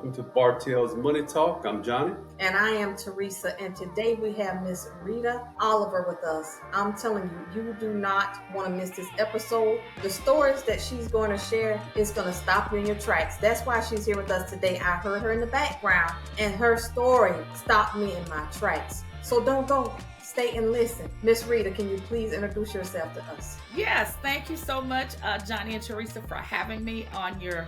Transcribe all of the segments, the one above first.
welcome to Bartelle's Money Talk. I'm Johnny. And I am Teresa, and today we have Miss Rita Oliver with us. I'm telling you, you do not want to miss this episode. The stories that she's going to share is going to stop you in your tracks. That's why she's here with us today. I heard her in the background, and her story stopped me in my tracks. So don't go. Stay and listen. Miss Rita, can you please introduce yourself to us? Yes, thank you so much, Johnny and Teresa, for having me on your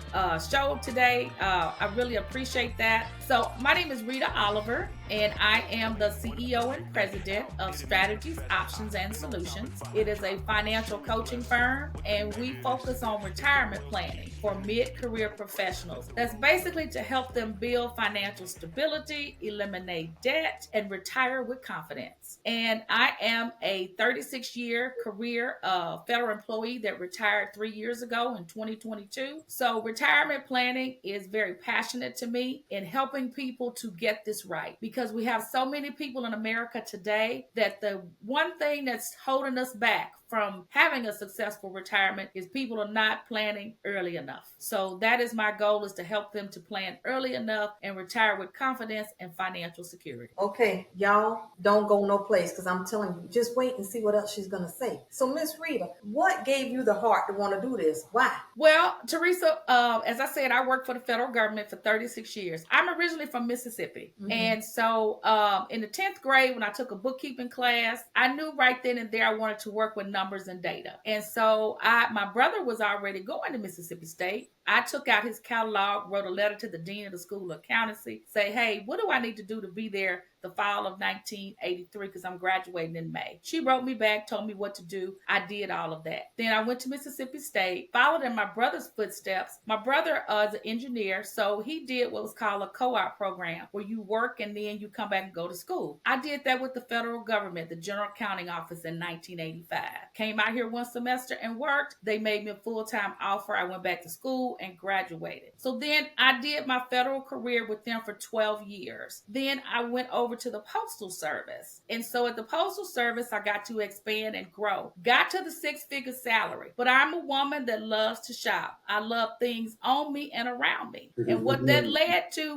show today. I really appreciate that. So my name is Rita Oliver, and I am the CEO and president of Strategies, Options, and Solutions. It is a financial coaching firm, and we focus on retirement planning for mid-career professionals. That's basically to help them build financial stability, eliminate debt, and retire with confidence. And I am a 36-year career federal employee that retired 3 years ago in 2022. So retirement planning is very passionate to me in helping people to get this right, because we have so many people in America today that the one thing that's holding us back from having a successful retirement is people are not planning early enough. So that is my goal, is to help them to plan early enough and retire with confidence and financial security. Okay, y'all, don't go no place, because I'm telling you, just wait and see what else she's going to say. So Miss Rita, what gave you the heart to want to do this? Why? Well, Teresa, as I said, I worked for the federal government for 36 years. I'm originally from Mississippi. Mm-hmm. And so in the 10th grade, when I took a bookkeeping class, I knew right then and there I wanted to work with numbers and data. And so my brother was already going to Mississippi State. I took out his catalog, wrote a letter to the dean of the School of Accountancy, say, hey, what do I need to do to be there the fall of 1983, because I'm graduating in May. She wrote me back, told me what to do. I did all of that. Then I went to Mississippi State, followed in my brother's footsteps. My brother is an engineer, so he did what was called a co-op program, where you work and then you come back and go to school. I did that with the federal government, the General Accounting Office, in 1985. Came out here one semester and worked. They made me a full-time offer. I went back to school and graduated. So then I did my federal career with them for 12 years. Then I went over to the Postal Service. And so at the Postal Service, I got to expand and grow. Got to the six-figure salary. But I'm a woman that loves to shop. I love things on me and around me. And what that led to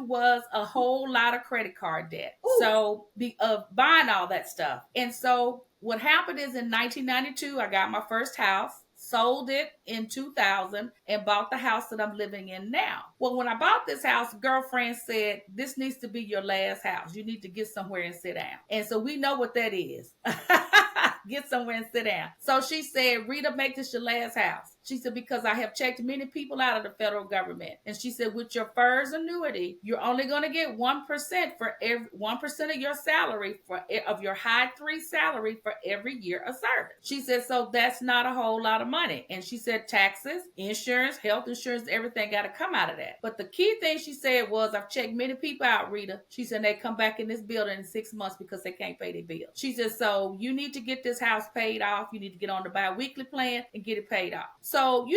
was a whole lot of credit card debt. Ooh. So buying all that stuff. And so what happened is in 1992, I got my first house. Sold it in 2000 and bought the house that I'm living in now. Well, when I bought this house, girlfriend said, this needs to be your last house. You need to get somewhere and sit down. And so we know what that is. Get somewhere and sit down. So she said, Rita, make this your last house. She said, because I have checked many people out of the federal government. And she said, with your FERS annuity, you're only going to get 1% for every 1% of your salary of your high 3 salary for every year of service. She said, so that's not a whole lot of money. And she said, taxes, insurance, health insurance, everything got to come out of that. But the key thing she said was, I've checked many people out, Rita. She said, they come back in this building in 6 months because they can't pay their bills. She said, so you need to get this house paid off. You need to get on the bi-weekly plan and get it paid off. So,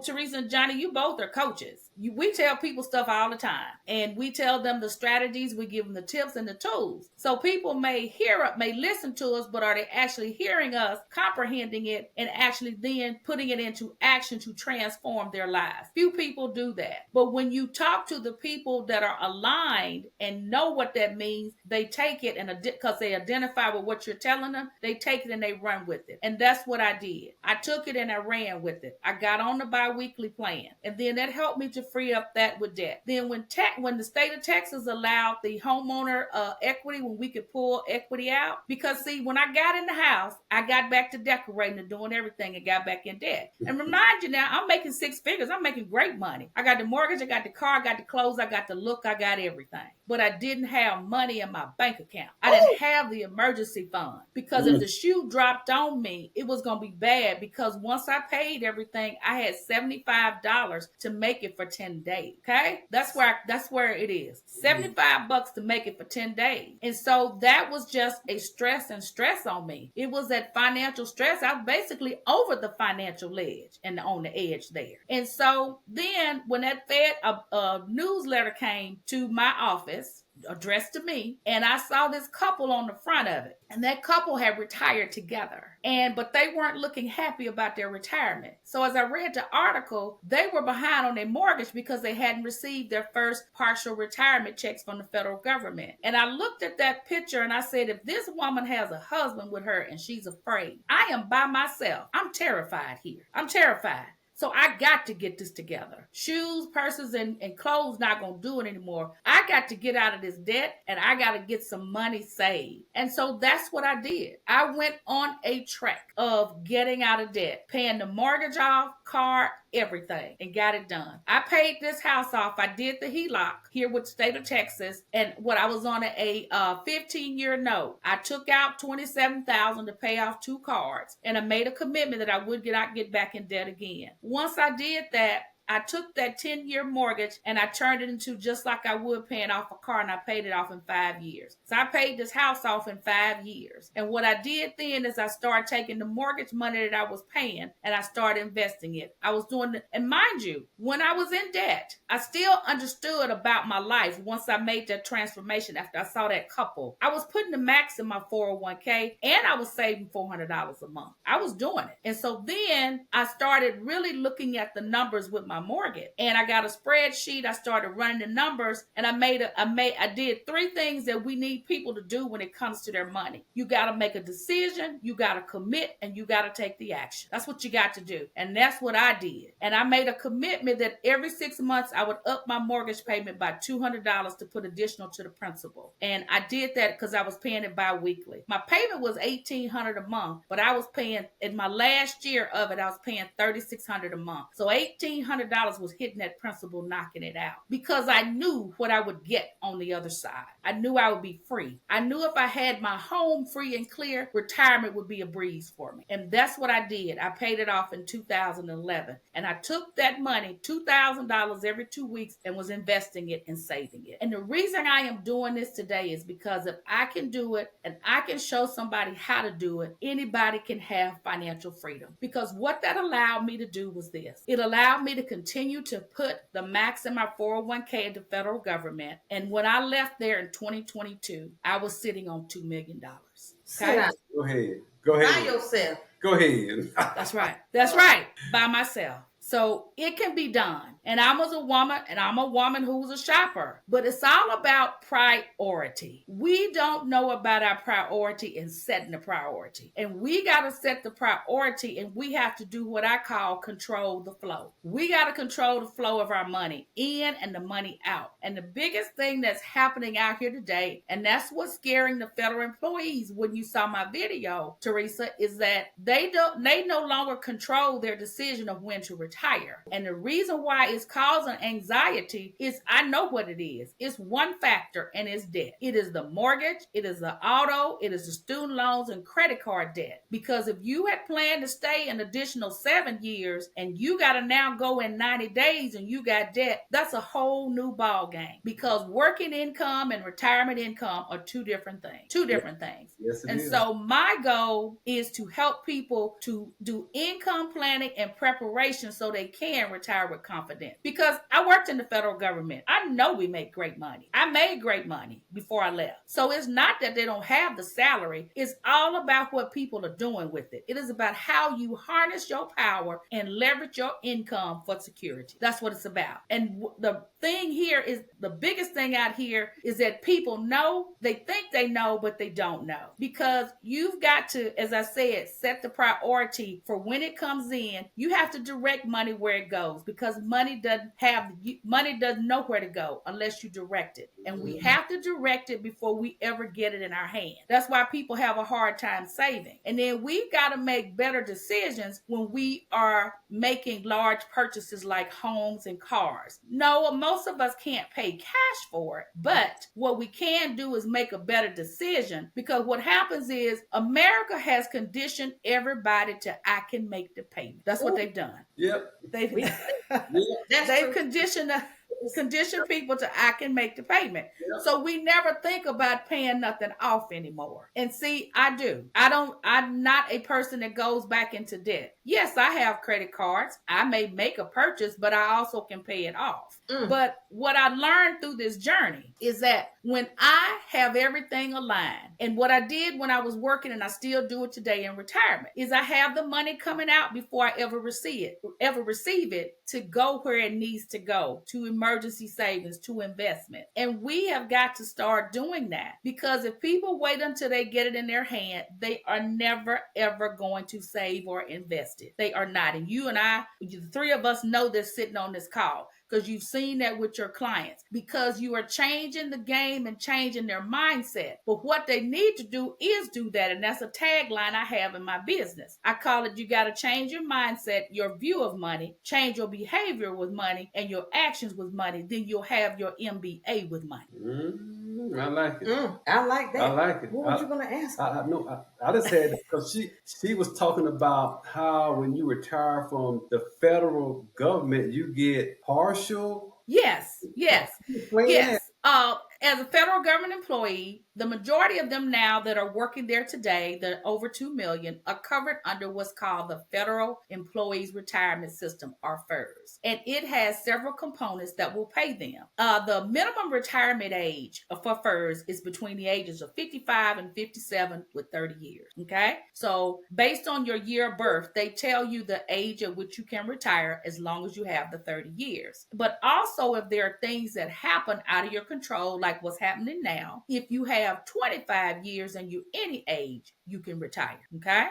Teresa and Johnny, you both are coaches. We tell people stuff all the time, and we tell them the strategies. We give them the tips and the tools. So people may listen to us, but are they actually hearing us, comprehending it, and actually then putting it into action to transform their lives? Few people do that. But when you talk to the people that are aligned and know what that means, they take it, and because they identify with what you're telling them, they take it and they run with it. And that's what I did. I took it and I ran with it. I got on the bi-weekly plan, and then that helped me to free up that with debt. Then when the state of Texas allowed the homeowner equity, when we could pull equity out, because see, when I got in the house, I got back to decorating and doing everything and got back in debt. And remind you now, I'm making 6 figures. I'm making great money. I got the mortgage, I got the car, I got the clothes, I got the look, I got everything. But I didn't have money in my bank account. I didn't have the emergency fund, because if the shoe dropped on me, it was going to be bad, because once I paid everything, I had $75 to make it for 10 days. Okay? That's where it is. $75 to make it for 10 days. And so that was just a stress on me. It was that financial stress. I was basically over the financial ledge and on the edge there. And so then when that Fed newsletter came to my office, addressed to me, and I saw this couple on the front of it, and that couple had retired together, but they weren't looking happy about their retirement. So as I read the article, they were behind on their mortgage because they hadn't received their first partial retirement checks from the federal government. And I looked at that picture and I said, if this woman has a husband with her and she's afraid, I am by myself. I'm terrified here. I'm terrified. So I got to get this together. Shoes, purses, and clothes not going to do it anymore. I got to get out of this debt, and I got to get some money saved. And so that's what I did. I went on a track of getting out of debt, paying the mortgage off, car, everything, and got it done. I paid this house off. I did the HELOC here with the state of Texas, and what I was on a 15-year note. I took out $27,000 to pay off 2 cards, and I made a commitment that I would not get back in debt again. Once I did that, I took that 10-year mortgage and I turned it into just like I would paying off a car, and I paid it off in 5 years. So I paid this house off in 5 years. And what I did then is I started taking the mortgage money that I was paying and I started investing it. I was doing it. And mind you, when I was in debt, I still understood about my life once I made that transformation after I saw that couple. I was putting the max in my 401k and I was saving $400 a month. I was doing it. And so then I started really looking at the numbers with my mortgage, and I got a spreadsheet. I started running the numbers, and I did 3 things that we need people to do when it comes to their money. You got to make a decision, you got to commit, and you got to take the action. That's what you got to do, and that's what I did. And I made a commitment that every 6 months I would up my mortgage payment by $200 to put additional to the principal, and I did that because I was paying it bi-weekly. My payment was $1,800 a month, but I was paying, in my last year of it, I was paying $3,600 a month. So $1,800 was hitting that principal, knocking it out, because I knew what I would get on the other side. I knew I would be free. I knew if I had my home free and clear, retirement would be a breeze for me. And that's what I did. I paid it off in 2011. And I took that money, $2,000 every 2 weeks, and was investing it and saving it. And the reason I am doing this today is because if I can do it and I can show somebody how to do it, anybody can have financial freedom. Because what that allowed me to do was this. It allowed me to continue to put the max in my 401k in the federal government. And when I left there in 2022, I was sitting on $2 million. Okay? Go ahead. By yourself. Go ahead. That's right. That's right. By myself. So it can be done. And I'm a woman who's a shopper. But it's all about priority. We don't know about our priority and setting the priority. And we got to set the priority, and we have to do what I call control the flow. We got to control the flow of our money in and the money out. And the biggest thing that's happening out here today, and that's what's scaring the federal employees when you saw my video, Teresa, is that they no longer control their decision of when to retire. And the reason why it's causing anxiety is, I know what it is. It's one factor, and it's debt. It is the mortgage, it is the auto, it is the student loans and credit card debt. Because if you had planned to stay an additional 7 years and you got to now go in 90 days and you got debt, that's a whole new ball game. Because working income and retirement income are 2 different things. 2 different things. Yes, and is. So my goal is to help people to do income planning and preparation so they can retire with confidence. Because I worked in the federal government. I know we make great money. I made great money before I left. So it's not that they don't have the salary. It's all about what people are doing with it. It is about how you harness your power and leverage your income for security. That's what it's about. And the thing here is, the biggest thing out here is that people know, they think they know, but they don't know. Because you've got to, as I said, set the priority for when it comes in. You have to direct money where it goes, because money doesn't know where to go unless you direct it. And we have to direct it before we ever get it in our hand. That's why people have a hard time saving. And then we've got to make better decisions when we are making large purchases like homes and cars. No, most of us can't pay cash for it, but what we can do is make a better decision, because what happens is America has conditioned everybody to, I can make the payment. That's what they've done. Yep. They've That's they've true. conditioned condition people to I can make the payment. Yep. So we never think about paying nothing off anymore. And see, I do. I'm not a person that goes back into debt. Yes, I have credit cards. I may make a purchase, but I also can pay it off. But what I learned through this journey is that when I have everything aligned, and what I did when I was working, and I still do it today in retirement, is I have the money coming out before I ever receive it to go where it needs to go, to emergency savings, to investment. And we have got to start doing that, because if people wait until they get it in their hand, they are never ever going to save or invest it. They are not. And you and I, the three of us, know this sitting on this call, because you've seen that with your clients, because you are changing the game and changing their mindset. But what they need to do is do that. And that's a tagline I have in my business. I call it, you got to change your mindset, your view of money, change your behavior with money, and your actions with money. Then you'll have your MBA with money. I like it. I like that. I like it. What were you going to ask? I just had that because she was talking about how when you retire from the federal government, you get partial. Yes. Explain Yes. As a federal government employee, the majority of them now that are working there today, the over 2 million, are covered under what's called the Federal Employees Retirement System, or FERS. And it has several components that will pay them. The minimum retirement age for FERS is between the ages of 55 and 57 with 30 years. Okay? So based on your year of birth, they tell you the age at which you can retire as long as you have the 30 years. But also, if there are things that happen out of your control, like what's happening now, if you have 25 years and you're any age, you can retire. Okay?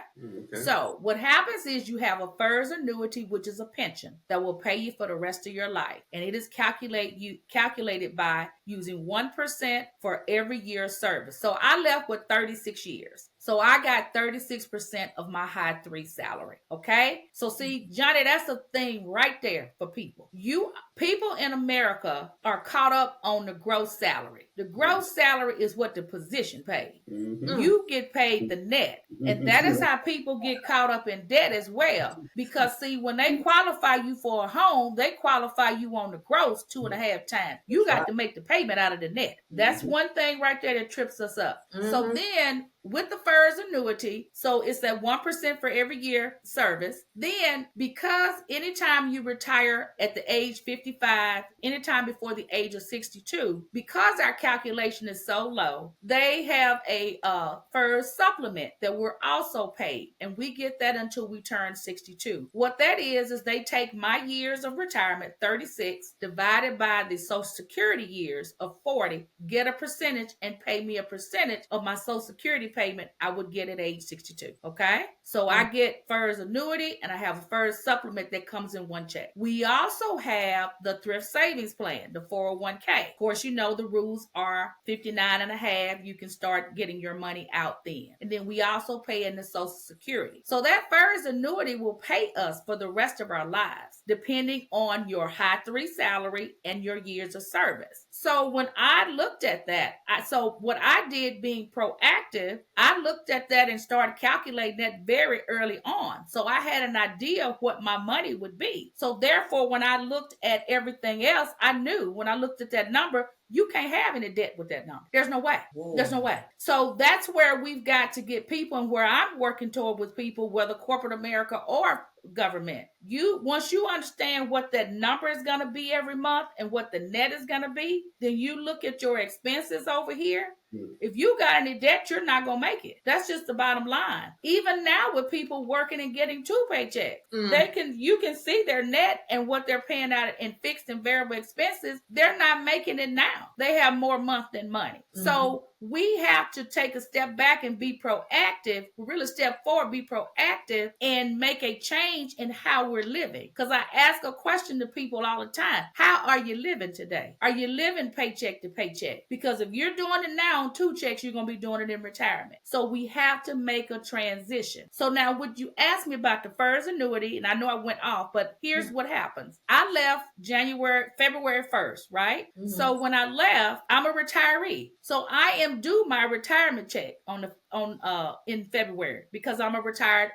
So what happens is you have a FERS annuity, which is a pension that will pay you for the rest of your life. And it is calculated by using 1% for every year of service. So I left with 36 years. So I got 36% of my high 3 salary. Okay? So see, Johnny, that's a thing right there for people. People in America are caught up on the gross salary. The gross salary is what the position pays. You get paid the net. And that is how people get caught up in debt as well. Because see, when they qualify you for a home, they qualify you on the gross 2.5 times. You got to make the payment out of the net. That's one thing right there that trips us up. So then with the FERS annuity, so it's that 1% for every year service. Then, because anytime you retire at the age 55, anytime before the age of 62, because our calculation is so low, they have a FERS supplement that we're also paid, and we get that until we turn 62. What that is they take my years of retirement, 36, divided by the Social Security years of 40, get a percentage, and pay me a percentage of my Social Security payment I would get at age 62. Okay? So I get FERS annuity, and I have a FERS supplement that comes in one check. We also have the thrift savings plan, the 401k. Of course, you know the rules are 59 and a half. You can start getting your money out then. And then we also pay in the Social Security. So that FERS annuity will pay us for the rest of our lives, depending on your high 3 salary and your years of service. So when I looked at that, so what I did, being proactive, I looked at that and started calculating that very early on. So I had an idea of what my money would be. So therefore, when I looked at everything else, I knew when I looked at that number, you can't have any debt with that number. There's no way. Whoa. There's no way. So that's where we've got to get people, and where I'm working toward with people, whether corporate America or government. Once you understand what that number is going to be every month and what the net is going to be, then you look at your expenses over here. If you got any debt, you're not going to make it. That's just the bottom line. Even now with people working and getting 2 paychecks, you can see their net and what they're paying out in fixed and variable expenses. They're not making it now. They have more month than money. So we have to take a step back and be proactive, really step forward, be proactive, and make a change in how we're living. Because I ask a question to people all the time. How are you living today? Are you living paycheck to paycheck? Because if you're doing it now on 2 checks, you're going to be doing it in retirement. So we have to make a transition. So now, would you ask me about the FERS annuity? And I know I went off, but here's what happens. I left February 1st, right? So when I left, I'm a retiree. So I am due my retirement check on on in February because I'm a retired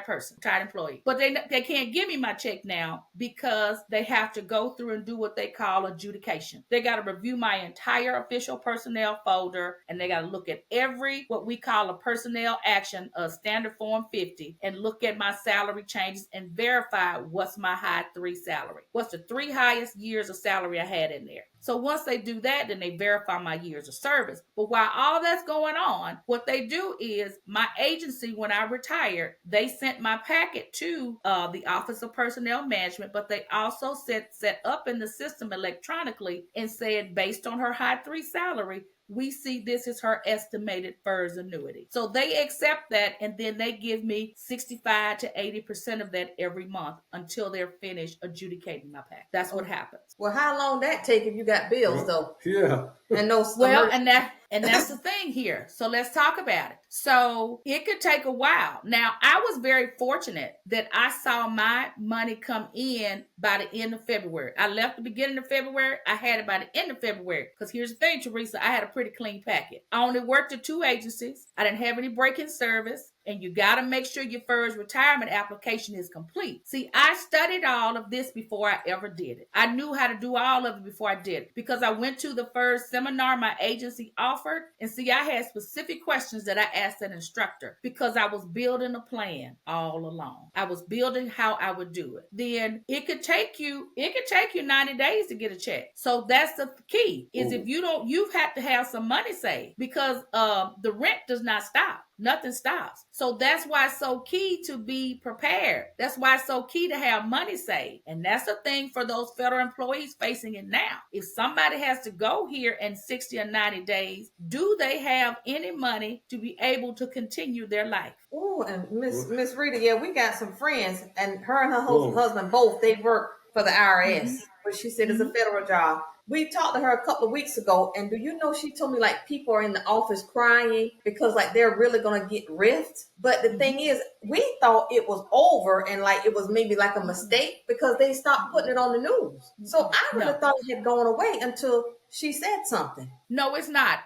person, retired employee. But they can't give me my check now because they have to go through and do what they call adjudication. They got to review my entire official personnel folder, and they got to look at every what we call a personnel action, a standard form 50, and look at my salary changes and verify what's my high 3 salary. What's the 3 highest years of salary I had in there? So once they do that, then they verify my years of service. But while all that's going on, what they do is my agency, when I retired, they sent my packet to the Office of Personnel Management, but they also set up in the system electronically and said, based on her high 3 salary, we see this is her estimated FERS annuity. So they accept that, and then they give me 65 to 80% of that every month until they're finished adjudicating my pack. That's what happens. Well, how long that take if you got bills though? Yeah. And no. Well, and that's the thing here. So let's talk about it. So it could take a while. Now, I was very fortunate that I saw my money come in by the end of February. I left the beginning of February. I had it by the end of February. Because here's the thing, Teresa, I had a pretty clean packet. I only worked at 2 agencies. I didn't have any break-in service. And you got to make sure your FERS retirement application is complete. See, I studied all of this before I ever did it. I knew how to do all of it before I did it because I went to the FERS seminar my agency offered. And see, I had specific questions that I asked an instructor because I was building a plan all along. I was building how I would do it. Then it could take you 90 days to get a check. So that's the key is if you don't, you've had to have some money saved because the rent does not stop. Nothing stops. So that's why it's so key to be prepared. That's why it's so key to have money saved. And that's the thing for those federal employees facing it now. If somebody has to go here in 60 or 90 days, do they have any money to be able to continue their life? Oh, and Miss Rita, yeah, we got some friends, and her and her husband both, they work for the IRS, but she said it's a federal job. We talked to her a couple of weeks ago, and do you know she told me like people are in the office crying because like they're really gonna get riffed. But the thing is, we thought it was over and like it was maybe like a mistake because they stopped putting it on the news. So I really thought it had gone away until she said something. No, it's not.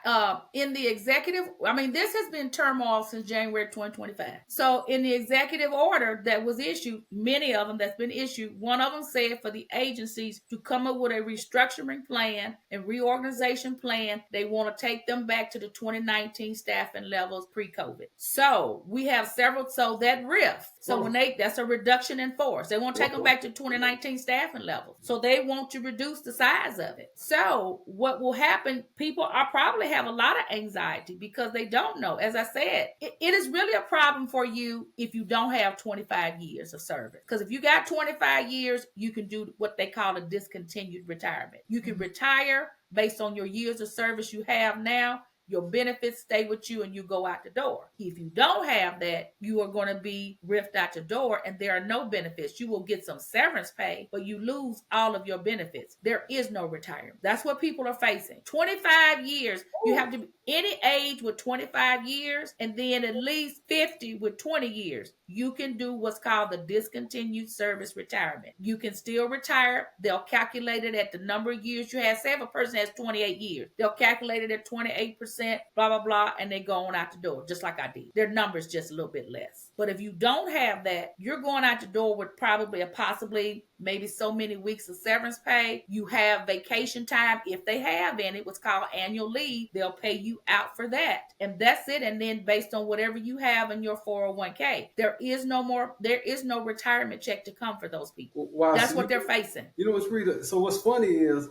In the executive, I mean, this has been turmoil since January 2025. So in the executive order that was issued, many of them that's been issued, one of them said for the agencies to come up with a restructuring plan and reorganization plan. They want to take them back to the 2019 staffing levels pre-COVID. So we have several, so that RIF, so when that's a reduction in force. They want to take them back to 2019 staffing levels. So they want to reduce the size of it. So what will happen, people are probably have a lot of anxiety because they don't know. As I said, it is really a problem for you if you don't have 25 years of service. Because if you got 25 years, you can do what they call a discontinued retirement. You can retire based on your years of service you have now. Your benefits stay with you and you go out the door. If you don't have that, you are going to be ripped out the door and there are no benefits. You will get some severance pay, but you lose all of your benefits. There is no retirement. That's what people are facing. 25 years, you have to be any age with 25 years and then at least 50 with 20 years. You can do what's called the discontinued service retirement. You can still retire. They'll calculate it at the number of years you have. Say if a person has 28 years, they'll calculate it at 28%, blah, blah, blah, and they go on out the door, just like I did. Their number's just a little bit less. But if you don't have that, you're going out the door with probably possibly maybe so many weeks of severance pay. You have vacation time. If they have any, what's called annual leave, they'll pay you out for that. And that's it. And then based on whatever you have in your 401k, there is no retirement check to come for those people. Wow, that's what they're facing. You know what's Rita? So what's funny is,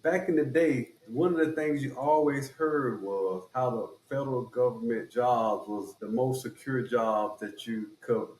back in the day, one of the things you always heard was how the federal government jobs was the most secure jobs that you could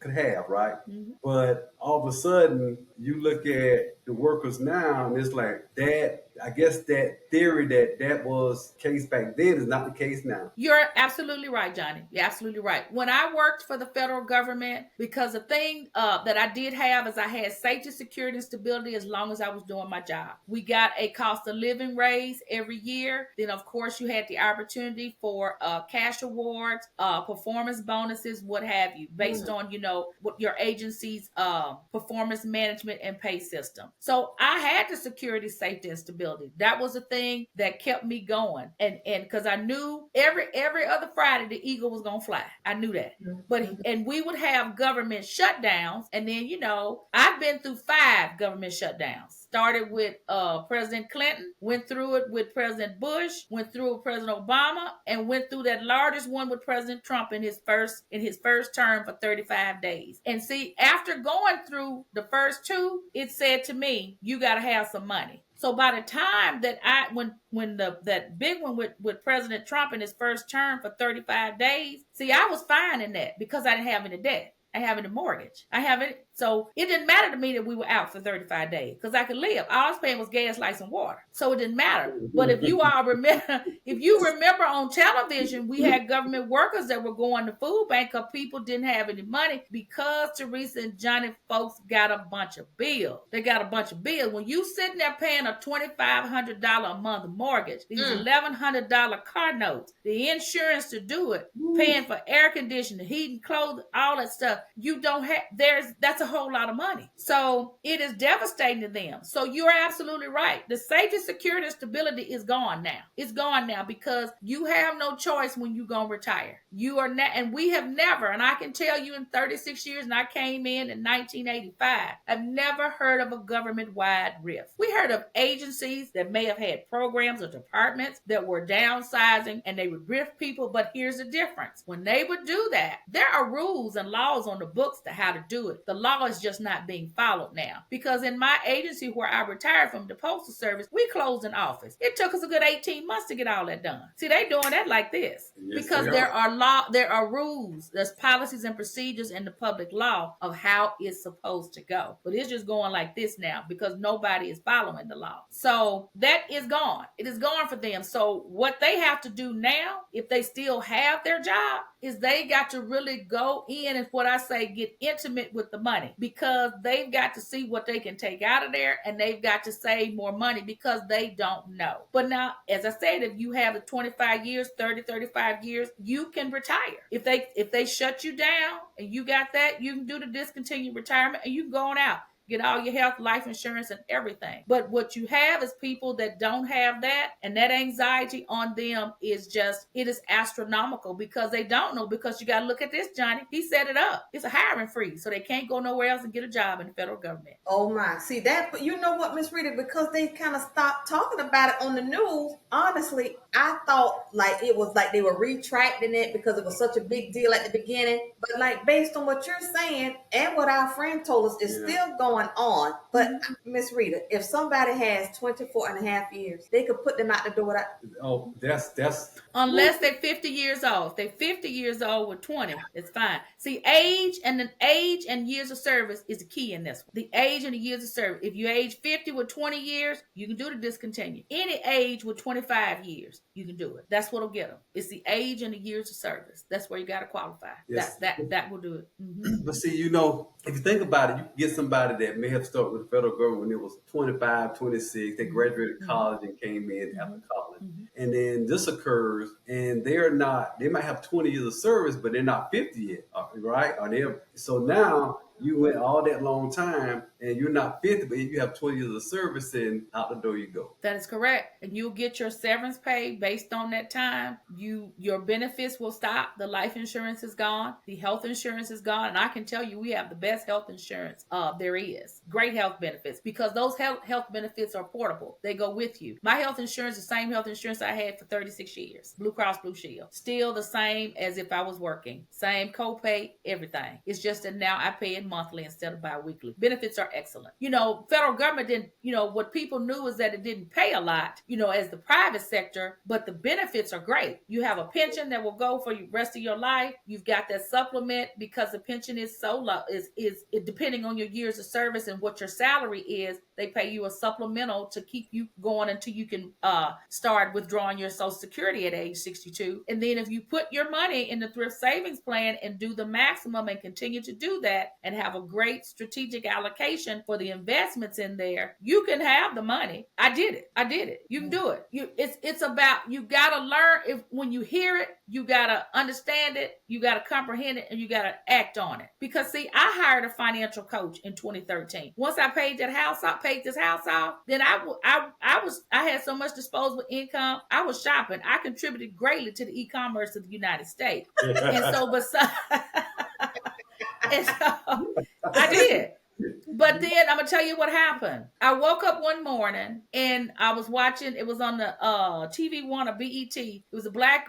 have, right? Mm-hmm. But all of a sudden, you look at the workers now, and it's like that. I guess that theory that was the case back then is not the case now. You're absolutely right, Johnny. You're absolutely right. When I worked for the federal government, because the thing that I did have is I had safety, security, and stability as long as I was doing my job. We got a cost of living raise raise every year. Then, of course, you had the opportunity for cash awards, performance bonuses, what have you, based on, what your agency's performance management and pay system. So I had the security, safety, and stability. That was the thing that kept me going. And because I knew every other Friday the eagle was gonna fly. I knew that. And we would have government shutdowns, and then I've been through 5 government shutdowns. Started with President Clinton, went through it with President Bush, went through it with President Obama, and went through that largest one with President Trump in his first term for 35 days. And see, after going through the first 2, it said to me, you got to have some money. So by the time that that big one with President Trump in his first term for 35 days, see, I was fine in that because I didn't have any debt. I have any mortgage. I have it. So it didn't matter to me that we were out for 35 days because I could live. All I was paying was gas, lights, and water. So it didn't matter. But if you remember on television, we had government workers that were going to food bank because people didn't have any money because Teresa and Johnny folks got a bunch of bills. They got a bunch of bills. When you sitting there paying a $2,500 a month mortgage, these $1,100 car notes, the insurance to do it, paying for air conditioning, heating, clothing, all that stuff, you don't have, that's a whole lot of money. So it is devastating to them. So you're absolutely right. The safety, security, and stability is gone now. It's gone now because you have no choice when you're going to retire. You are not, and we have never, and I can tell you in 36 years, and I came in 1985, I've never heard of a government-wide RIF. We heard of agencies that may have had programs or departments that were downsizing and they would RIF people, but here's the difference. When they would do that, there are rules and laws on the books to how to do it. The law is just not being followed now. Because in my agency where I retired from the Postal Service, we closed an office. It took us a good 18 months to get all that done. See, they doing that like this. Yes, because there are rules, there's policies and procedures in the public law of how it's supposed to go. But it's just going like this now because nobody is following the law. So that is gone. It is gone for them. So what they have to do now, if they still have their job, is they got to really go in and what I say, get intimate with the money because they've got to see what they can take out of there and they've got to save more money because they don't know. But now, as I said, if you have the 25 years, 30, 35 years, you can retire. If they shut you down and you got that, you can do the discontinued retirement and you can go on out. Get all your health, life insurance, and everything. But what you have is people that don't have that, and that anxiety on them is it is astronomical because they don't know. Because you got to look at this, Johnny. He set it up. It's a hiring freeze, so they can't go nowhere else and get a job in the federal government. Oh my! See that? But you know what, Miss Rita? Because they kind of stopped talking about it on the news. Honestly, I thought like it was like they were retracting it because it was such a big deal at the beginning. But like based on what you're saying and what our friend told us, it's still going on. But Miss Rita, if somebody has 24 and a half years, they could put them out the door without. Oh, that's unless they're 50 years old. If they're 50 years old with 20, it's fine. See, age and years of service is the key in this one. The age and the years of service. If you age 50 with 20 years, you can do the discontinue. Any age with 25 years, you can do it. That's what'll get them. It's the age and the years of service. That's where you got to qualify. Yes. That will do it. Mm-hmm. But see, if you think about it, you can get somebody that may have started with the federal government when it was 25, 26. They graduated college and came in after college. And then this occurs and they might have 20 years of service, but they're not 50 yet, right? So now you went all that long time and you're not 50, but you have 20 years of service and out the door you go. That is correct. And you'll get your severance pay based on that time. Your benefits will stop. The life insurance is gone. The health insurance is gone. And I can tell you we have the best health insurance there is. Great health benefits because those health benefits are portable. They go with you. My health insurance is the same health insurance I had for 36 years. Blue Cross Blue Shield. Still the same as if I was working. Same copay, everything. It's just that now I pay it monthly instead of bi-weekly. Benefits are excellent. Federal government didn't, what people knew is that it didn't pay a lot, as the private sector, but the benefits are great. You have a pension that will go for the rest of your life. You've got that supplement because the pension is so low, is depending on your years of service and what your salary is, they pay you a supplemental to keep you going until you can start withdrawing your Social Security at age 62. And then if you put your money in the thrift savings plan and do the maximum and continue to do that and have a great strategic allocation, foundation for the investments in there, you can have the money. I did it. You can do it. It's about, you gotta learn. If when you hear it, you gotta understand it, you gotta comprehend it, and you gotta act on it. Because see, I hired a financial coach in 2013. Once I paid this house off, then I had so much disposable income. I was shopping. I contributed greatly to the e-commerce of the United States. And so, and so I did. But then I'm gonna tell you what happened. I woke up one morning and I was watching. It was on the TV1 or BET. It was a Black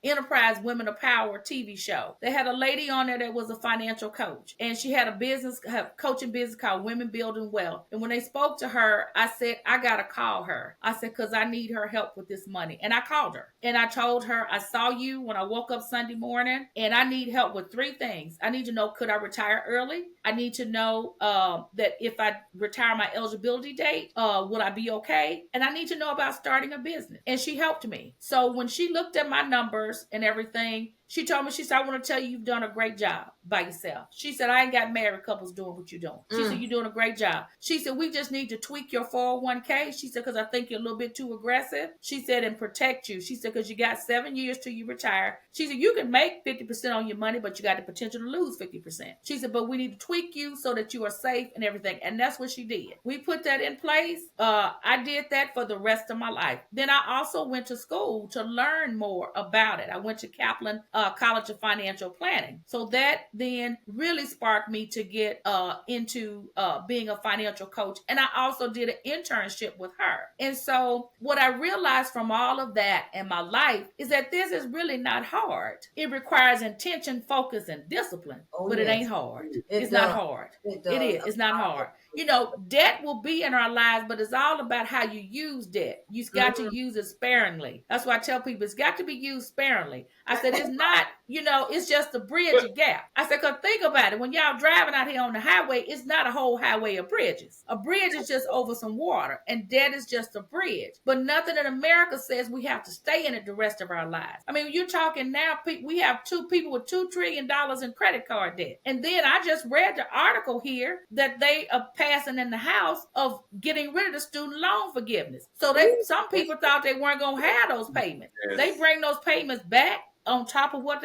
Enterprise Women of Power TV show. They had a lady on there that was a financial coach, and she had a coaching business called Women Building Wealth. And when they spoke to her, I said, I gotta call her. I said, because I need her help with this money. And I called her and I told her, I saw you when I woke up Sunday morning, and I need help with 3 things. I need to know, could I retire early? I need to know that if I retire my eligibility date, will I be okay? And I need to know about starting a business. And she helped me. So when she looked at my numbers and everything, she told me, she said, I want to tell you, you've done a great job by yourself. She said, I ain't got married couples doing what you're doing. She said, you're doing a great job. She said, we just need to tweak your 401k. She said, because I think you're a little bit too aggressive. She said, and protect you. She said, because you got 7 years till you retire. She said, you can make 50% on your money, but you got the potential to lose 50%. She said, but we need to tweak you so that you are safe and everything. And that's what she did. We put that in place. I did that for the rest of my life. Then I also went to school to learn more about it. I went to Kaplan College of Financial Planning. So that then really sparked me to get into being a financial coach. And I also did an internship with her. And so what I realized from all of that in my life is that this is really not hard. It requires intention, focus, and discipline, but it ain't hard. It's not hard. It is. It's not hard. You know, debt will be in our lives, but it's all about how you use debt. You've got to use it sparingly. That's why I tell people it's got to be used sparingly. I said, it's not, you know, it's just a bridge, a gap. I said, because think about it. When y'all driving out here on the highway, it's not a whole highway of bridges. A bridge is just over some water, and debt is just a bridge. But nothing in America says we have to stay in it the rest of our lives. I mean, you're talking now, we have 2 people with $2 trillion in credit card debt. And then I just read the article here that they are passing in the House of getting rid of the student loan forgiveness. So some people thought they weren't going to have those payments. Yes. They bring those payments back on top of what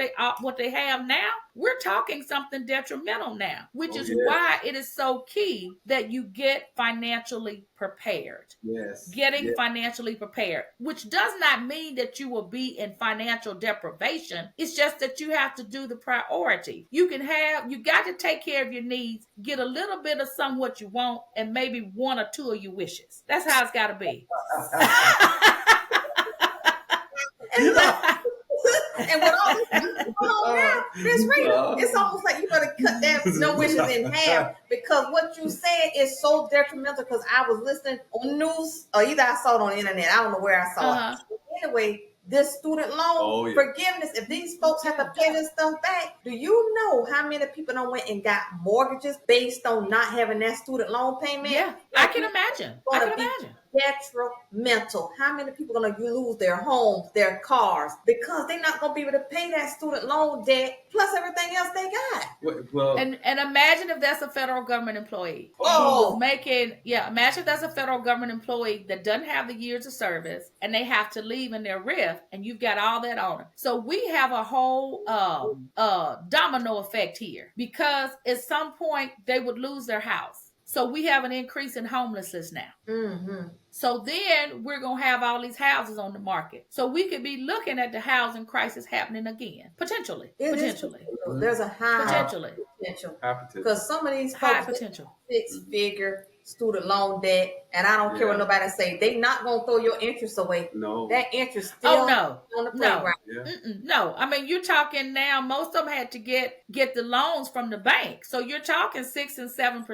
they have now. We're talking something detrimental now, which is why it is so key that you get financially prepared. Yes. Getting financially prepared, which does not mean that you will be in financial deprivation. It's just that you have to do the priority. You got to take care of your needs, get a little bit of some what you want, and maybe 1 or 2 of your wishes. That's how it's got to be. And with all this going on now, Miss Rita, it's almost like you better cut that no wishes in half, because what you said is so detrimental. Because I was listening on news, or either I saw it on the internet. I don't know where I saw it. Anyway, this student loan forgiveness, if these folks have to pay this stuff back, do you know how many people done went and got mortgages based on not having that student loan payment? Yeah, I can imagine. Detrimental. How many people are going to lose their homes, their cars, because they're not going to be able to pay that student loan debt plus everything else they got? Well, and imagine if that's a federal government employee. Imagine if that's a federal government employee that doesn't have the years of service and they have to leave in their RIF, and you've got all that on them. So we have a whole domino effect here, because at some point they would lose their house. So we have an increase in homelessness now. Mm-hmm. So then we're going to have all these houses on the market. So we could be looking at the housing crisis happening again. Potentially. There's a high potential. Because some of these folks, 6-figure student loan debt, and I don't care what nobody say. They not going to throw your interest away. No. That interest still on the playground. No. I mean, you're talking now, most of them had to get the loans from the bank. So you're talking 6 and 7%.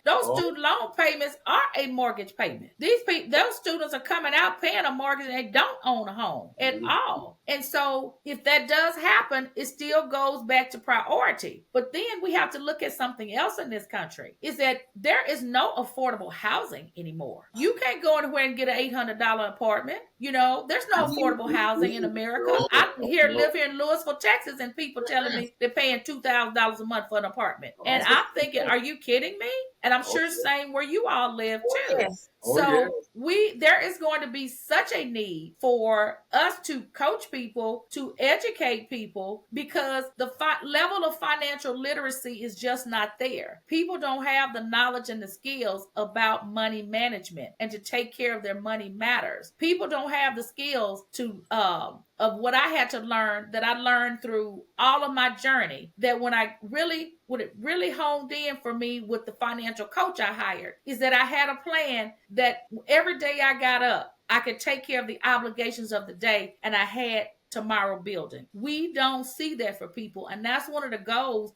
Those student loan payments are a mortgage payment. Those students are coming out paying a mortgage and they don't own a home at all. And so if that does happen, it still goes back to priority. But then we have to look at something else in this country, is that there is no affordable housing anymore. You can't go anywhere and get an $800 apartment. You know, there's no affordable housing in America. I live here in Louisville, Texas, and people telling me they're paying $2,000 a month for an apartment. And I'm thinking, are you kidding me? And I'm sure same where you all live too. Yes. So there is going to be such a need for us to coach people, to educate people, because the level of financial literacy is just not there. People don't have the knowledge and the skills about money management and to take care of their money matters. People don't have the skills to of what I had to learn, that I learned through all of my journey, that when it really honed in for me with the financial coach I hired, is that I had a plan that every day I got up, I could take care of the obligations of the day, and I had tomorrow building. We don't see that for people, and that's one of the goals,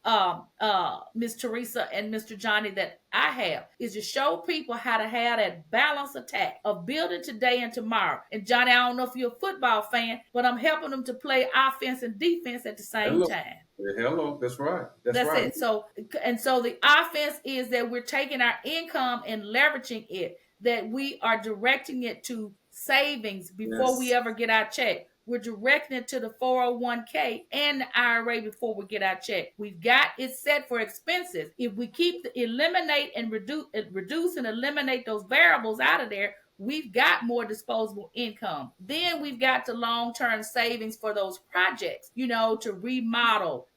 Miss Teresa and Mr. Johnny, that I have, is to show people how to have that balanced attack of building today and tomorrow. And Johnny, I don't know if you're a football fan, but I'm helping them to play offense and defense at the same time. Hello, that's right. That's right. It. So the offense is that we're taking our income and leveraging it, that we are directing it to savings before we ever get our check. We're directing it to the 401k and the IRA before we get our check. We've got it set for expenses. If we eliminate and reduce and eliminate those variables out of there, we've got more disposable income. Then we've got the long-term savings for those projects, to remodel,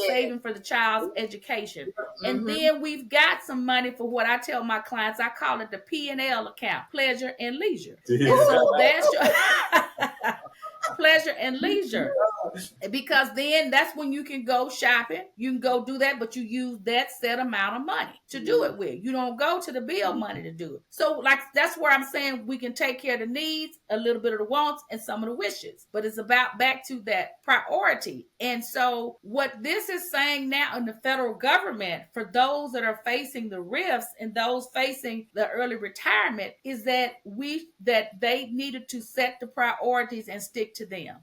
saving for the child's education. And then we've got some money for what I tell my clients, I call it the P&L account, pleasure and leisure. And so that's your pleasure and leisure, because then that's when you can go shopping, you can go do that, but you use that set amount of money to do it with. You don't go to the bill money to do it. So that's where I'm saying we can take care of the needs, a little bit of the wants, and some of the wishes, but it's about back to that priority. And so what this is saying now in the federal government, for those that are facing the RIFs and those facing the early retirement, is that they needed to set the priorities and stick to them,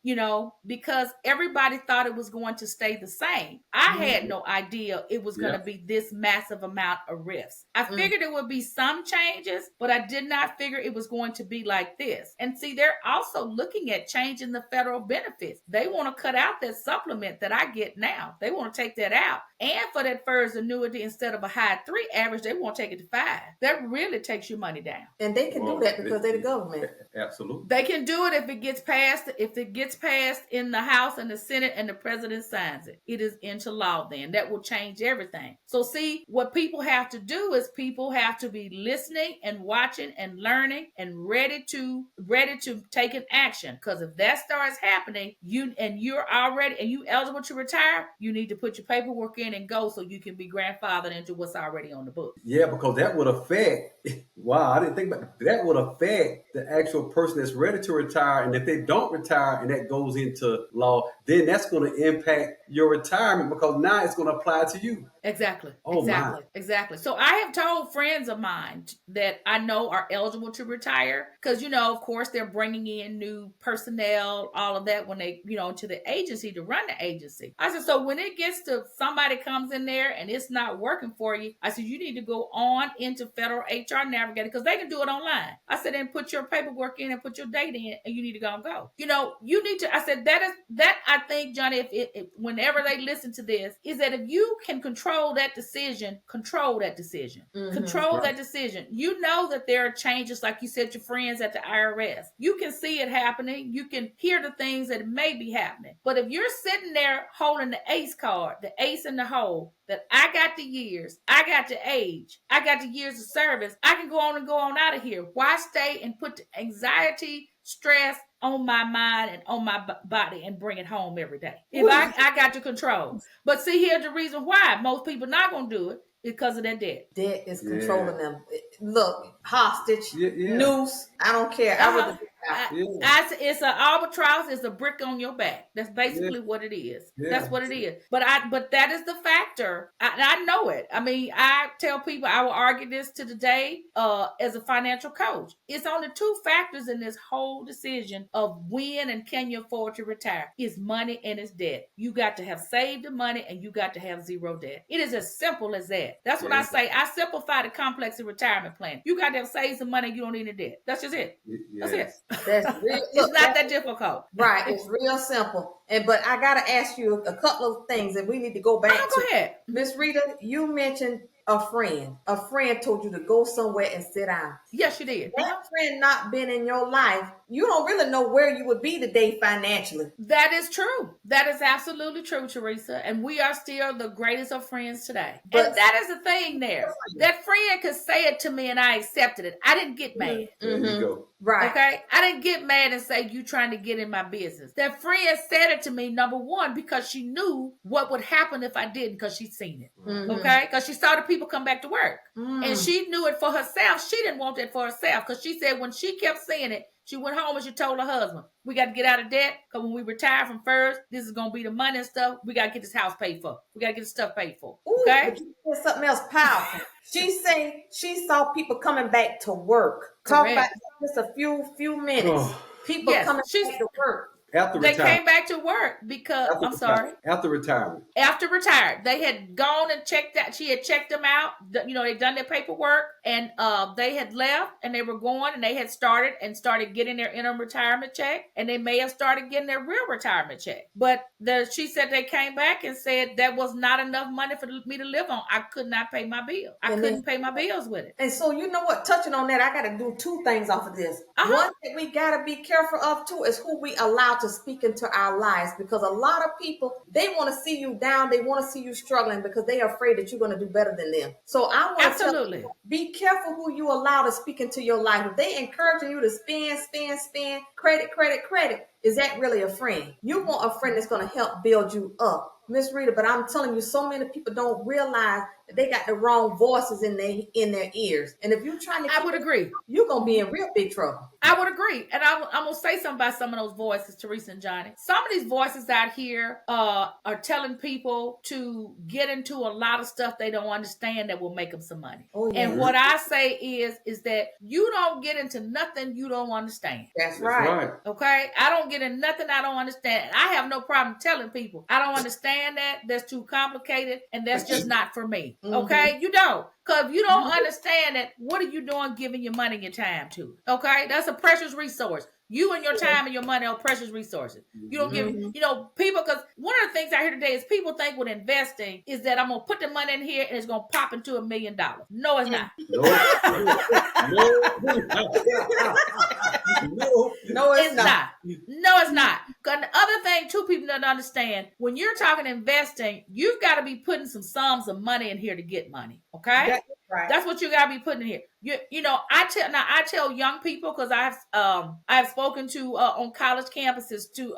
because everybody thought it was going to stay the same. I had no idea it was going to be this massive amount of RIFs. I figured it would be some changes, but I did not figure it was going to be like this. And see, they're also looking at changing the federal benefits. They want to cut out that supplement that I get now. They want to take that out. And for that FERS annuity, instead of a high 3 average, they want to take it to 5. That really takes your money down. And they can do that because they're the government. Absolutely. They can do it if it gets passed in the House and the Senate and the president signs it. It is into law then. That will change everything. So see, what people have to do is people have to be listening and watching and learning and ready to take an action. Because if that starts happening, you're already and you eligible to retire, you need to put your paperwork in and go so you can be grandfathered into what's already on the book. Yeah, because that would affect, wow, I didn't think about that would affect the actual person that's ready to retire. And if they don't retire and that goes into law, then that's going to impact your retirement, because now it's going to apply to you. Exactly. Oh, Exactly. So I have told friends of mine that I know are eligible to retire, because, of course, they're bringing in new personnel, all of that when they, to the agency to run the agency. I said, so when it gets to somebody comes in there and it's not working for you, I said, you need to go on into Federal HR Navigator, because they can do it online. I said, and put your paperwork in and put your data in, and you need to go and go. You need to, I said, that I think, Johnny, if whenever they listen to this, is that if you can control that decision. Control that decision. You know that there are changes, like you said, your friends at the IRS. You can see it happening. You can hear the things that may be happening. But if you're sitting there holding the ACE card, the ace in the hole, that I got the years, I got the age, I got the years of service, I can go on out of here. Why stay and put the anxiety, stress on my mind and on my body and bring it home every day? If I got to control. But see, here's the reason why most people not going to do it, because of that debt. Debt is controlling them. Look, hostage, noose, I don't care. It's an albatross. It's a brick on your back. That's basically what it is. That's what it is. But that is the factor. I know it. I mean, I tell people, I will argue this to the day as a financial coach. It's only 2 factors in this whole decision of when and can you afford to retire. It's money and it's debt. You got to have saved the money and you got to have 0 debt. It is as simple as that. That's what I say. I simplify the complex of retirement plan. You got to have saved some money. You don't need any debt. That's just it. That's it. That's real. It's not that difficult. Right. It's real simple. But I got to ask you a couple of things, and we need to go back Go ahead. Miss Rita, you mentioned a friend. A friend told you to go somewhere and sit down. Yes, you did. That friend not been in your life, you don't really know where you would be today financially. That is true. That is absolutely true, Teresa. And we are still the greatest of friends today. But and that is the thing there. That friend could say it to me and I accepted it. I didn't get mad. There you go. Right. Okay? I didn't get mad and say, you trying to get in my business. That friend said it to me, number one, because she knew what would happen if I didn't, because she'd seen it. Okay? Because she saw the people come back to work. And she knew it for herself. She didn't want it for herself, because she said when she kept seeing it, she went home and she told her husband, we got to get out of debt, because when we retire from fers, this is going to be the money and stuff. We got to get this house paid for. We got to get this stuff paid for. Okay? But you said something else powerful. She said she saw people coming back to work. Talk about just a few minutes. People coming back to work. They came back to work because after retirement. After retired, they had gone and checked that. She had checked them out. They'd done their paperwork, and they had left, and they were going, and they had started getting their interim retirement check, and they may have started getting their real retirement check. But she said they came back and said that was not enough money for me to live on. I could not pay my bill. I couldn't pay my bills with it. And so you know what? Touching on that, I got to do two things off of this. One that we got to be careful of too is who we allow to speak into our lives, because a lot of people, they want to see you down, they want to see you struggling because they are afraid that you're going to do better than them. So I want to tell you, be careful who you allow to speak into your life. If they encouraging you to spend, credit, is that really a friend? You want a friend that's going to help build you up, Miss Rita. But I'm telling you, so many people don't realize that they got the wrong voices in their ears. And if you're trying to, I would agree, you're gonna be in real big trouble. I would agree, and I'm gonna say something about some of those voices, Teresa and Johnny. Some of these voices out here are telling people to get into a lot of stuff they don't understand that will make them some money. And what I say is that you don't get into nothing you don't understand. That's right. Okay, I don't get in nothing I don't understand. I have no problem telling people I don't understand that. That's too complicated, and that's just not for me. Okay, you don't. Because if you don't understand it, what are you doing giving your money and your time to? Okay, that's a precious resource. You and your time and your money are precious resources. You don't give, people, because one of the things I hear today is people think with investing is that I'm going to put the money in here and it's going to pop into $1 million. No, it's not. No, it's not. No, it's not. Because the other thing, too, people don't understand, when you're talking investing, you've got to be putting some sums of money in here to get money. Okay? That's what you got to be putting in here. I tell young people, because I've spoken to on college campuses to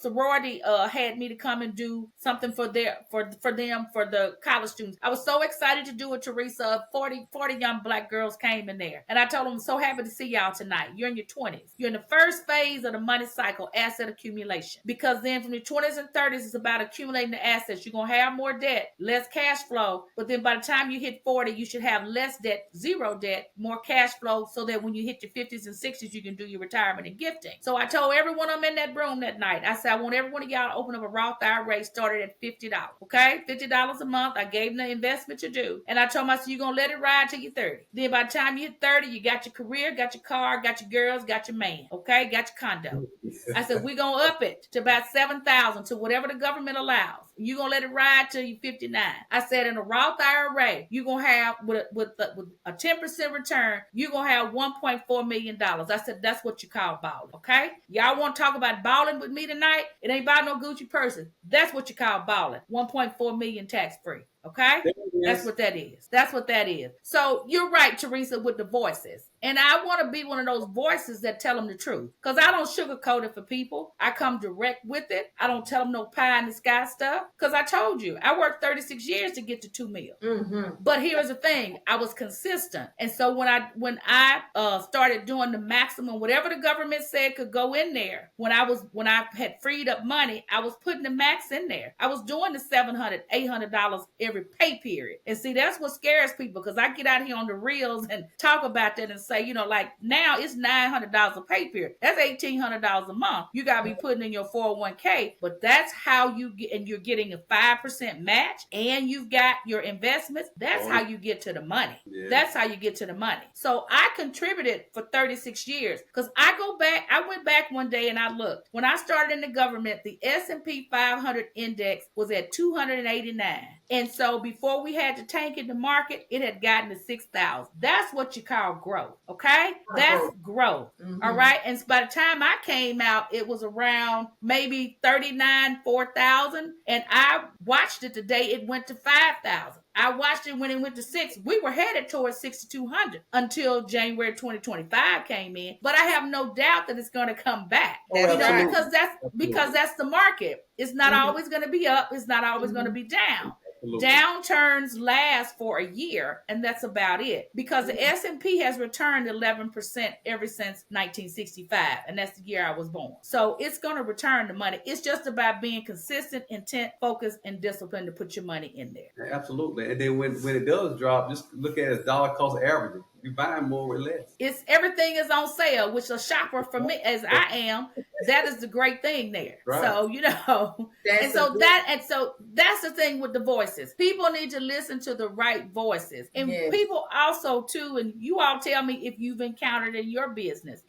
sorority had me to come and do something for the college students. I was so excited to do it, Teresa. 40 young Black girls came in there, and I told them, I'm so happy to see y'all tonight. You're in your 20s. You're in the first phase of the money cycle, asset accumulation. Because then from your 20s and 30s, it's about accumulating the assets. You're gonna have more debt, less cash flow, but then by the time you hit 40, you should have less debt, zero debt, more cash flow, so that when you hit your 50s and 60s, you can do your retirement and gifting. So I told every one of them in that room that night, I said, I want every one of y'all to open up a Roth IRA started at $50. Okay? $50 a month. I gave them the investment to do. And I told myself, you're going to let it ride till you're 30. Then by the time you hit 30, you got your career, got your car, got your girls, got your man. Okay? Got your condo. I said, we're going to up it to about $7,000 to whatever the government allows. You're going to let it ride till you're 59. I said, in a Roth IRA, you're going to have, with a 10% return, you're going to have $1.4 million. I said, that's what you call balling. Okay? Y'all want to talk about balling with me tonight? It ain't about no Gucci person. That's what you call balling. 1.4 million tax free. Okay? That's what that is. That's what that is. So you're right, Teresa, with the voices. And I want to be one of those voices that tell them the truth. Because I don't sugarcoat it for people. I come direct with it. I don't tell them no pie in the sky stuff. Because I told you, I worked 36 years to get to $2 million. But here's the thing. I was consistent. And so when I started doing the maximum, whatever the government said could go in there, when I had freed up money, I was putting the max in there. I was doing the $700, $800 every pay period. And see, that's what scares people, because I get out here on the reels and talk about that and say, like now it's $900 a pay period. That's $1,800 a month. You got to be putting in your 401k, but that's how you get, and you're getting a 5% match, and you've got your investments. That's how you get to the money. Yeah. That's how you get to the money. So I contributed for 36 years because I went back one day and I looked. When I started in the government, the S&P 500 index was at 289. And so before we had to tank in the market, it had gotten to 6,000. That's what you call growth, okay? That's growth, all right? And by the time I came out, it was around maybe 4,000. And I watched it the day it went to 5,000. I watched it when it went to 6. We were headed towards 6,200 until January 2025 came in. But I have no doubt that it's going to come back. Because that's the market. It's not always going to be up. It's not always going to be down. Absolutely. Downturns last for a year, and that's about it. Because the S&P has returned 11% ever since 1965, and that's the year I was born. So it's going to return the money. It's just about being consistent, intent, focused, and disciplined to put your money in there. Yeah, absolutely. And then when it does drop, just look at it as dollar cost averaging. You're buying more or less. Everything is on sale, which a shopper for me, as I am, that is the great thing there. Right. So so that's the thing with the voices. People need to listen to the right voices, and people also too. And you all tell me if you've encountered in your business.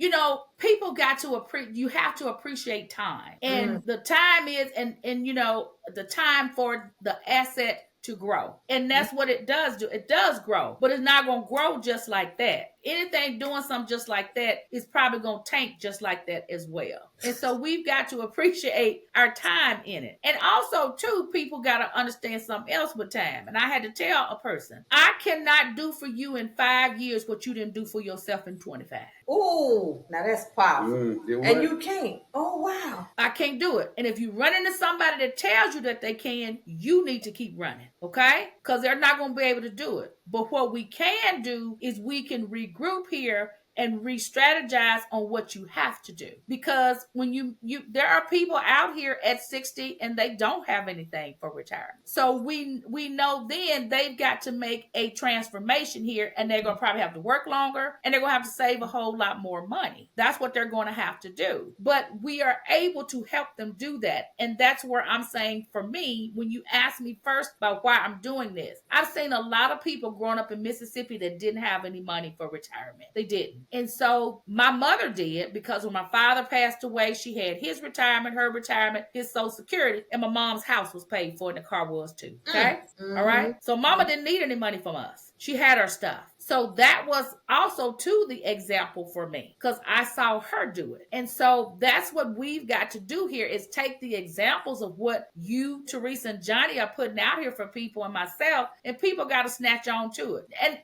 People got to you have to appreciate time, and the time is, and the time for the asset to grow. And that's what it does do. It does grow, but it's not going to grow just like that. Anything doing something just like that is probably going to tank just like that as well. And so we've got to appreciate our time in it. And also, too, people got to understand something else with time. And I had to tell a person, I cannot do for you in 5 years what you didn't do for yourself in 25. Ooh, now that's powerful. And you can't. Oh, wow. I can't do it. And if you run into somebody that tells you that they can, you need to keep running, okay? Because they're not going to be able to do it. But what we can do is we can regroup here and re-strategize on what you have to do. Because when there are people out here at 60 and they don't have anything for retirement. So we know then they've got to make a transformation here, and they're going to probably have to work longer, and they're going to have to save a whole lot more money. That's what they're going to have to do. But we are able to help them do that. And that's where I'm saying, for me, when you ask me first about why I'm doing this, I've seen a lot of people growing up in Mississippi that didn't have any money for retirement. They didn't. And so my mother did, because when my father passed away, she had his retirement, her retirement, his Social Security, and my mom's house was paid for, and the car was too. Okay? All right? So mama didn't need any money from us. She had her stuff. So that was also, too, the example for me, because I saw her do it. And so that's what we've got to do here, is take the examples of what you, Teresa, and Johnny are putting out here for people and myself, and people got to snatch on to it. And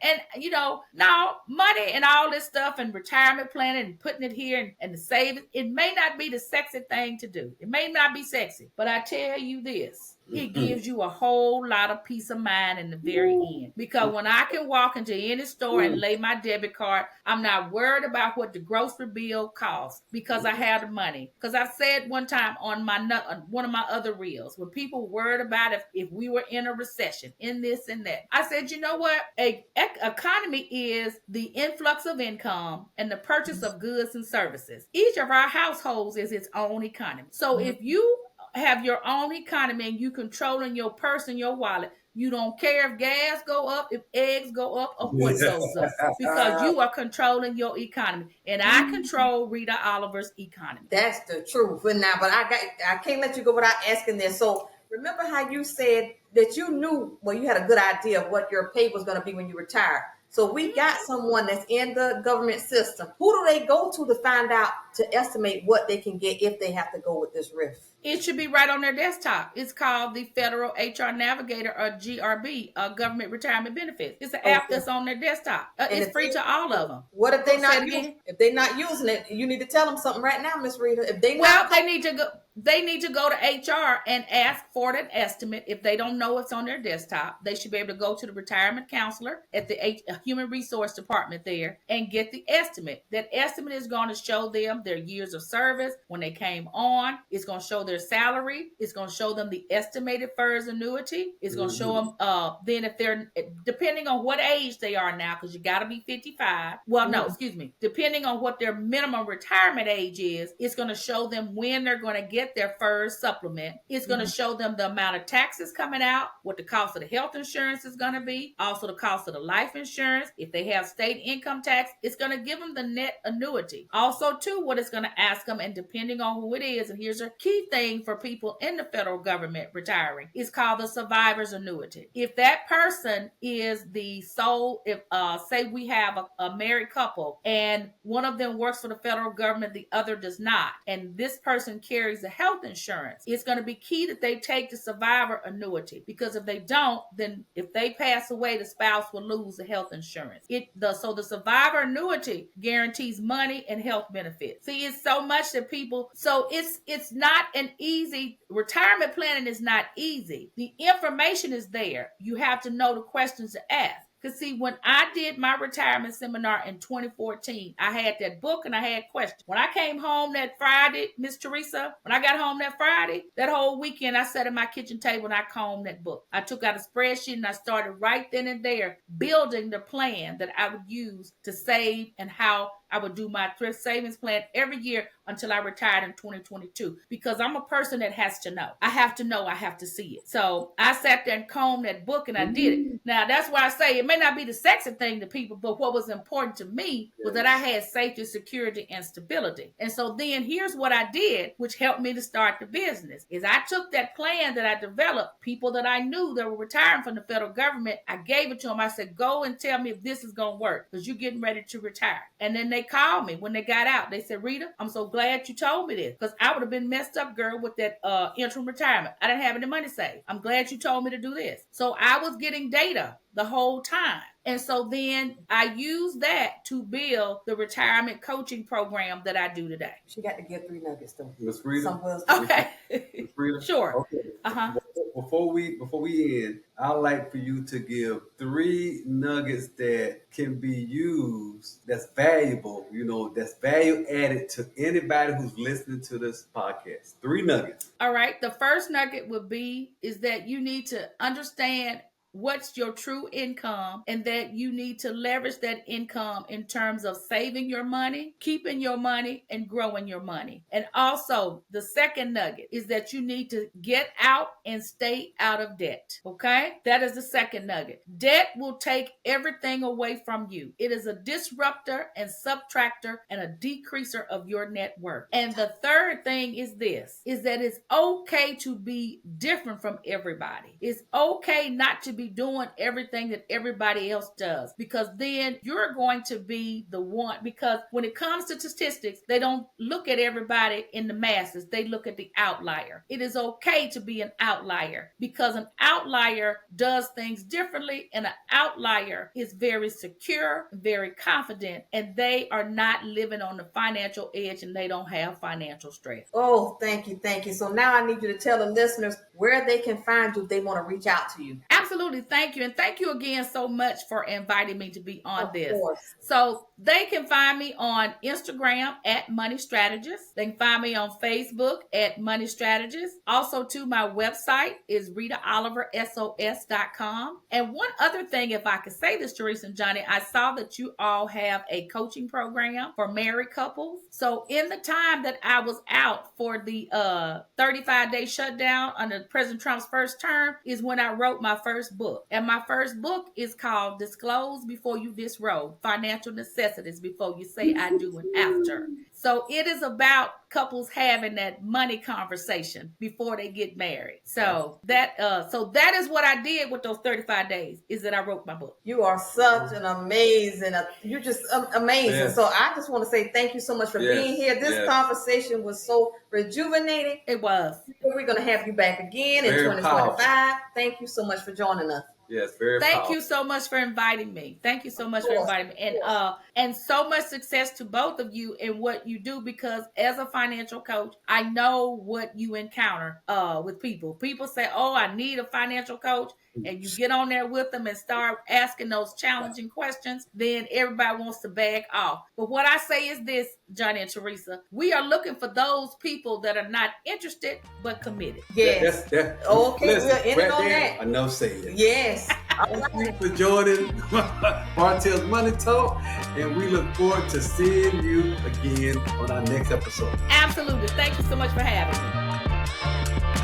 now money and all this stuff and retirement planning and putting it here and the savings, it may not be the sexy thing to do. It may not be sexy, but I tell you this. It gives you a whole lot of peace of mind in the very end. Because when I can walk into any store and lay my debit card, I'm not worried about what the grocery bill costs, because I have the money. Because I said one time on one of my other reels, when people worried about if we were in a recession, in this and that, I said, you know what? A economy is the influx of income and the purchase of goods and services. Each of our households is its own economy. So if you have your own economy and you controlling your purse and your wallet, you don't care if gas go up, if eggs go up, or what goes up, because you are controlling your economy. And I control Rita Oliver's economy. That's the truth. But I can't let you go without asking this. So remember how you said that you knew, you had a good idea of what your pay was going to be when you retire. So we got someone that's in the government system. Who do they go to find out, to estimate what they can get if they have to go with this RIF? It should be right on their desktop. It's called the Federal HR Navigator, or GRB, Government Retirement Benefits. It's an app that's on their desktop. It's free to all of them. What if they're not using it? You need to tell them something right now, Miss Rita. If they need to go to HR and ask for an estimate. If they don't know it's on their desktop, they should be able to go to the retirement counselor at the Human Resource Department there and get the estimate. That estimate is going to show them them their years of service when they came on. It's going to show their salary. It's going to show them the estimated FERS annuity. It's going to show them then if they're, depending on what age they are now, because you got to be 55. Well, no, excuse me. Depending on what their minimum retirement age is, it's going to show them when they're going to get their FERS supplement. It's going to show them the amount of taxes coming out, what the cost of the health insurance is going to be, also the cost of the life insurance. If they have state income tax, it's going to give them the net annuity. Also, too, what it's going to ask them, and depending on who it is, and here's a key thing for people in the federal government retiring, it's called the survivor's annuity. If that person is the sole, if say we have a married couple and one of them works for the federal government, the other does not, and this person carries the health insurance, it's going to be key that they take the survivor annuity, because if they don't, then if they pass away, the spouse will lose the health insurance. So the survivor annuity guarantees money and health benefits. See, it's so much that people, so it's not an easy, retirement planning is not easy. The information is there. You have to know the questions to ask. Because see, when I did my retirement seminar in 2014, I had that book and I had questions. When I came home that Friday, Miss Teresa, when I got home that Friday, that whole weekend, I sat at my kitchen table and I combed that book. I took out a spreadsheet and I started right then and there building the plan that I would use to save and how I would do my thrift savings plan every year until I retired in 2022. Because I'm a person that has to know. I have to know, I have to see it. So I sat there and combed that book and I did it. Now, that's why I say it may not be the sexy thing to people, but what was important to me was that I had safety, security, and stability. And so then here's what I did, which helped me to start the business, is I took that plan that I developed, people that I knew that were retiring from the federal government, I gave it to them. I said, go and tell me if this is going to work, because you're getting ready to retire. And then they called me when they got out. They said, Rita, I'm so glad you told me this, because I would have been messed up, girl, with that interim retirement. I didn't have any money saved. I'm glad you told me to do this. So I was getting data the whole time. And so then I use that to build the retirement coaching program that I do today. She got to give 3 nuggets though. Miss Rita. Okay. Miss Rita. Sure. Okay. Before we end, I'd like for you to give 3 nuggets that can be used, that's valuable, that's value added to anybody who's listening to this podcast. 3 nuggets. All right. The first nugget would be is that you need to understand what's your true income, and that you need to leverage that income in terms of saving your money, keeping your money, and growing your money. And also, the second nugget is that you need to get out and stay out of debt. Okay? That is the second nugget. Debt will take everything away from you. It is a disruptor and subtractor and a decreaser of your net worth. And the third thing is this, is that it's okay to be different from everybody. It's okay not to be doing everything that everybody else does, because then you're going to be the one, because when it comes to statistics, they don't look at everybody in the masses. They look at the outlier. It is okay to be an outlier, because an outlier does things differently, and an outlier is very secure, very confident, and they are not living on the financial edge, and they don't have financial stress. Oh, thank you. So now I need you to tell the listeners where they can find you if they want to reach out to you. Absolutely. Thank you. And thank you again so much for inviting me to be on this. Of course. So they can find me on Instagram at Money Strategist. They can find me on Facebook at Money Strategist. Also, too, my website is RitaOliverSOS.com. And one other thing, if I could say this, Teresa and Johnny, I saw that you all have a coaching program for married couples. So in the time that I was out for the 35-day shutdown under President Trump's first term is when I wrote my first book. And my first book is called Disclose Before You Disrobe, Financial Necessities Before You Say I Do and After. So it is about couples having that money conversation before they get married. So that is what I did with those 35 days, is that I wrote my book. You are such an amazing, you're just amazing. Yes. So I just want to say thank you so much for being here. This conversation was so rejuvenating. It was. We're going to have you back again in 2025. Powerful. Thank you so much for joining us. Yes, very Thank powerful. you so much for inviting me. Thank you so much for inviting me. And so much success to both of you in what you do, because as a financial coach, I know what you encounter with people. People say, oh, I need a financial coach. and you get on there with them and start asking those challenging questions, then everybody wants to back off. But what I say is this, Johnny and Teresa, we are looking for those people that are not interested but committed. Yes. Okay, Listen, we're ending on that. Enough said. Yes. Thank you for joining Bartelle's Money Talk, and we look forward to seeing you again on our next episode. Absolutely. Thank you so much for having me.